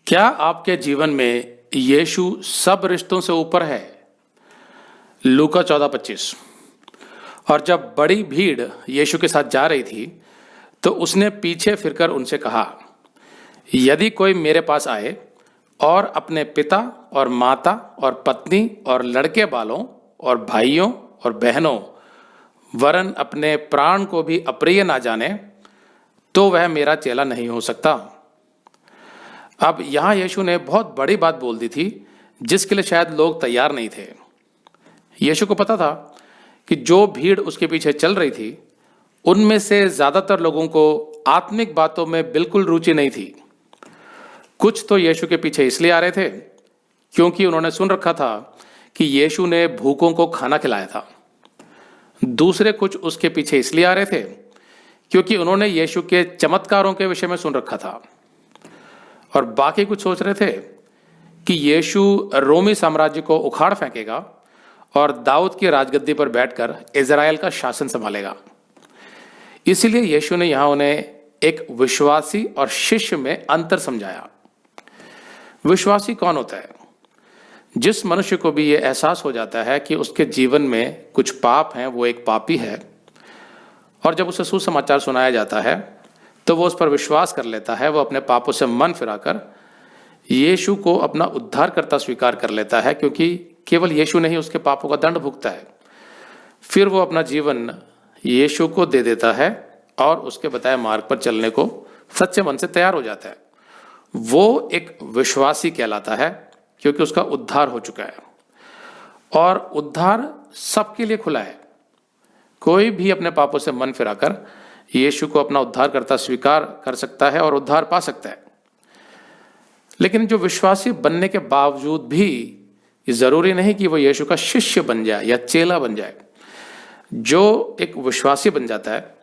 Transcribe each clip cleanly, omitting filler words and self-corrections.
क्या आपके जीवन में यीशु सब रिश्तों से ऊपर है? लूका 14:25। और जब बड़ी भीड़ यीशु के साथ जा रही थी तो उसने पीछे फिरकर उनसे कहा, यदि कोई मेरे पास आए और अपने पिता और माता और पत्नी और लड़के बालों और भाइयों और बहनों वरन अपने प्राण को भी अप्रिय ना जाने, तो वह मेरा चेला नहीं हो सकता। अब यहाँ यीशु ने बहुत बड़ी बात बोल दी थी जिसके लिए शायद लोग तैयार नहीं थे। यीशु को पता था कि जो भीड़ उसके पीछे चल रही थी उनमें से ज्यादातर लोगों को आत्मिक बातों में बिल्कुल रुचि नहीं थी। कुछ तो यीशु के पीछे इसलिए आ रहे थे क्योंकि उन्होंने सुन रखा था कि यीशु ने भूखों को खाना खिलाया था। दूसरे कुछ उसके पीछे इसलिए आ रहे थे क्योंकि उन्होंने यीशु के चमत्कारों के विषय में सुन रखा था। और बाकी कुछ सोच रहे थे कि यीशु रोमी साम्राज्य को उखाड़ फेंकेगा और दाऊद की राजगद्दी पर बैठकर इजराइल का शासन संभालेगा। इसीलिए यीशु ने यहां उन्हें एक विश्वासी और शिष्य में अंतर समझाया। विश्वासी कौन होता है? जिस मनुष्य को भी यह एहसास हो जाता है कि उसके जीवन में कुछ पाप हैं, वो एक पापी है, और जब उसे सुसमाचार सुनाया जाता है तो वो उस पर विश्वास कर लेता है। वो अपने पापों से मन फिराकर यीशु को अपना उद्धारकर्ता स्वीकार कर लेता है, क्योंकि केवल यीशु नहीं उसके पापों का दंड भुगता है। फिर वो अपना जीवन यीशु को दे देता है और उसके बताए मार्ग पर चलने को सच्चे मन से तैयार हो जाता है। वो एक विश्वासी कहलाता है क्योंकि उसका उद्धार हो चुका है, और उद्धार सबके लिए खुला है। कोई भी अपने पापों से मन फिराकर यीशु को अपना उद्धारकर्ता स्वीकार कर सकता है और उद्धार पा सकता है। लेकिन जो विश्वासी बनने के बावजूद भी ये जरूरी नहीं कि वो यीशु का शिष्य बन जाए या चेला बन जाए। जो एक विश्वासी बन जाता है,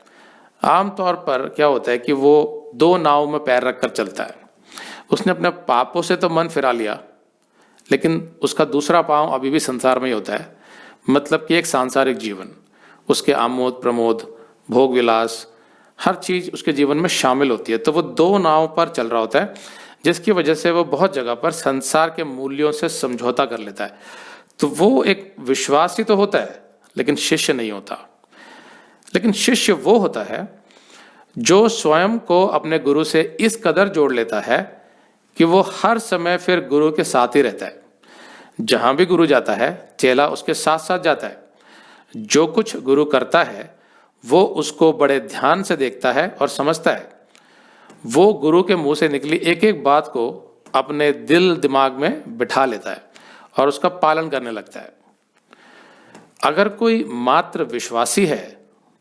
आमतौर पर क्या होता है कि वो दो नाव में पैर रखकर चलता है। उसने अपने पापों से तो मन फिरा लिया, लेकिन उसका दूसरा पांव अभी भी संसार में ही होता है। मतलब कि एक सांसारिक जीवन, उसके आमोद प्रमोद, भोग विलास, हर चीज उसके जीवन में शामिल होती है। तो वो दो नाव पर चल रहा होता है, जिसकी वजह से वो बहुत जगह पर संसार के मूल्यों से समझौता कर लेता है। तो वो एक विश्वासी तो होता है लेकिन शिष्य नहीं होता। लेकिन शिष्य वो होता है जो स्वयं को अपने गुरु से इस कदर जोड़ लेता है कि वो हर समय फिर गुरु के साथ ही रहता है। जहां भी गुरु जाता है, चेला उसके साथ साथ जाता है। जो कुछ गुरु करता है वो उसको बड़े ध्यान से देखता है और समझता है। वो गुरु के मुंह से निकली एक एक बात को अपने दिल दिमाग में बिठा लेता है और उसका पालन करने लगता है। अगर कोई मात्र विश्वासी है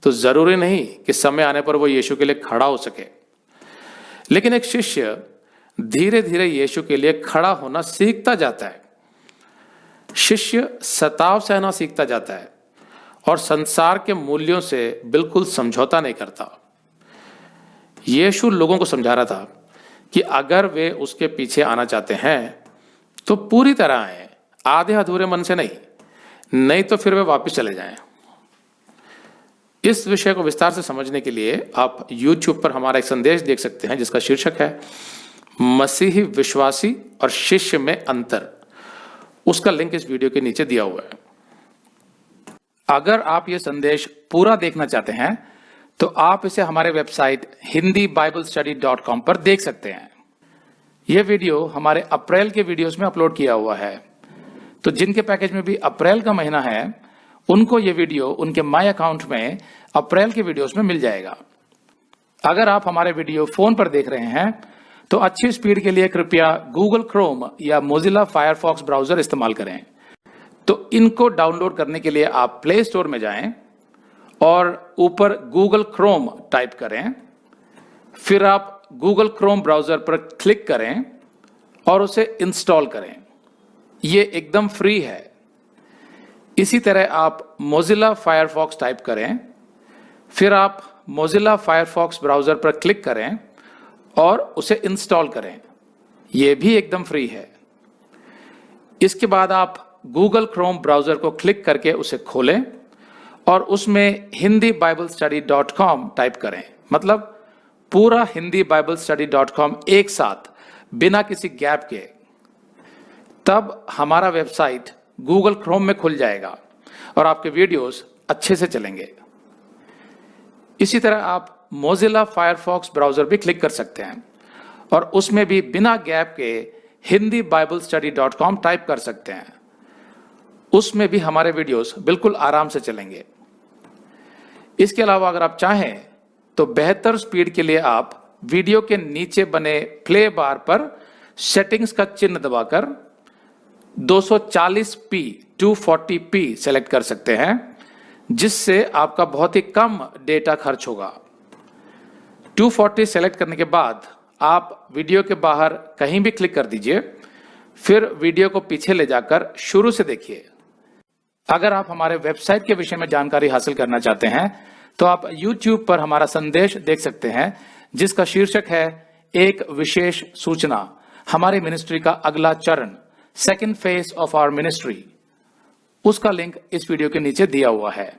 तो जरूरी नहीं कि समय आने पर वो यीशु के लिए खड़ा हो सके। लेकिन एक शिष्य धीरे धीरे यीशु के लिए खड़ा होना सीखता जाता है। शिष्य सताव सहना सीखता जाता है और संसार के मूल्यों से बिल्कुल समझौता नहीं करता। यीशु लोगों को समझा रहा था कि अगर वे उसके पीछे आना चाहते हैं तो पूरी तरह आए, आधे अधूरे मन से नहीं तो फिर वे वापस चले जाएं। इस विषय को विस्तार से समझने के लिए आप YouTube पर हमारा एक संदेश देख सकते हैं जिसका शीर्षक है मसीही विश्वासी और शिष्य में अंतर। उसका लिंक इस वीडियो के नीचे दिया हुआ है। अगर आप ये संदेश पूरा देखना चाहते हैं तो आप इसे हमारे वेबसाइट hindiBiblestudy.com पर देख सकते हैं। यह वीडियो हमारे अप्रैल के वीडियोस में अपलोड किया हुआ है, तो जिनके पैकेज में भी अप्रैल का महीना है उनको ये वीडियो उनके माय अकाउंट में अप्रैल के वीडियोस में मिल जाएगा। अगर आप हमारे वीडियो फोन पर देख रहे हैं तो अच्छी स्पीड के लिए कृपया गूगल क्रोम या मोजिला फायरफॉक्स ब्राउजर इस्तेमाल करें। तो इनको डाउनलोड करने के लिए आप प्ले स्टोर में जाएं और ऊपर गूगल क्रोम टाइप करें। फिर आप गूगल क्रोम ब्राउजर पर क्लिक करें और उसे इंस्टॉल करें। ये एकदम फ्री है। इसी तरह आप मोजिला फायरफॉक्स टाइप करें, फिर आप मोजिला फायरफॉक्स ब्राउजर पर क्लिक करें और उसे इंस्टॉल करें। यह भी एकदम फ्री है। इसके बाद आप गूगल क्रोम ब्राउजर को क्लिक करके उसे खोलें और उसमें hindiBiblestudy.com टाइप करें। मतलब पूरा hindiBiblestudy.com एक साथ बिना किसी गैप के, तब हमारा वेबसाइट गूगल क्रोम में खुल जाएगा और आपके वीडियोस अच्छे से चलेंगे। इसी तरह आप मोजिला फायरफॉक्स ब्राउजर भी क्लिक कर सकते हैं और उसमें भी बिना गैप के hindiBiblestudy.com टाइप कर सकते हैं। उसमें भी हमारे वीडियोस बिल्कुल आराम से चलेंगे। इसके अलावा अगर आप चाहें तो बेहतर स्पीड के लिए आप वीडियो के नीचे बने प्ले बार पर सेटिंग्स का चिन्ह दबाकर 240p 240p सेलेक्ट कर सकते हैं, जिससे आपका बहुत ही कम डेटा खर्च होगा। 240 सेलेक्ट करने के बाद आप वीडियो के बाहर कहीं भी क्लिक कर दीजिए, फिर वीडियो को पीछे ले जाकर शुरू से देखिए। अगर आप हमारे वेबसाइट के विषय में जानकारी हासिल करना चाहते हैं तो आप YouTube पर हमारा संदेश देख सकते हैं, जिसका शीर्षक है एक विशेष सूचना, हमारी मिनिस्ट्री का अगला चरण, second phase of our ministry. उसका लिंक इस वीडियो के नीचे दिया हुआ है।